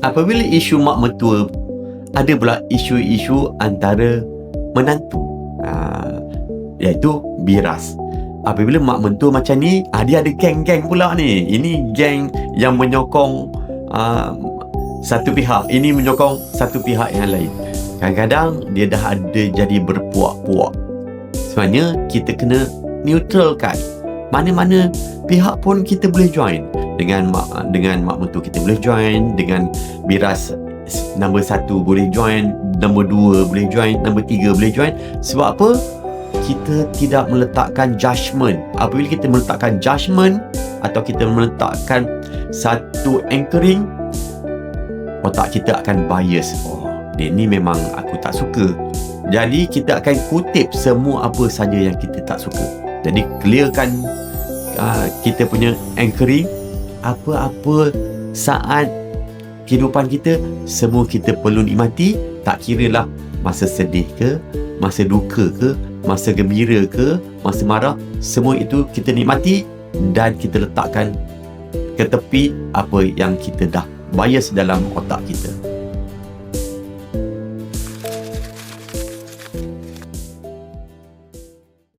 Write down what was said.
Apabila isu mak mentua, ada pula isu-isu antara menantu, iaitu biras. Apabila mak mentua macam ni, dia ada geng-geng pula ni. Ini geng yang menyokong satu pihak, ini menyokong satu pihak yang lain. Kadang-kadang dia dah ada jadi berpuak-puak. Sebenarnya kita kena neutralkan. Mana-mana pihak pun kita boleh join. Dengan mak mentua kita boleh join, dengan biras nombor 1 boleh join, nombor 2 boleh join, nombor 3 boleh join. Sebab apa? Kita tidak meletakkan judgement. Apabila kita meletakkan judgement atau kita meletakkan satu anchoring, otak kita akan bias. Dia ni memang aku tak suka. Jadi kita akan kutip semua apa saja yang kita tak suka. Jadi clearkan kita punya anchoring. Apa-apa saat kehidupan kita, semua kita perlu nikmati. Tak kiralah masa sedih ke, masa duka ke, masa gembira ke, masa marah, semua itu kita nikmati dan kita letakkan ke tepi apa yang kita dah bias dalam otak kita.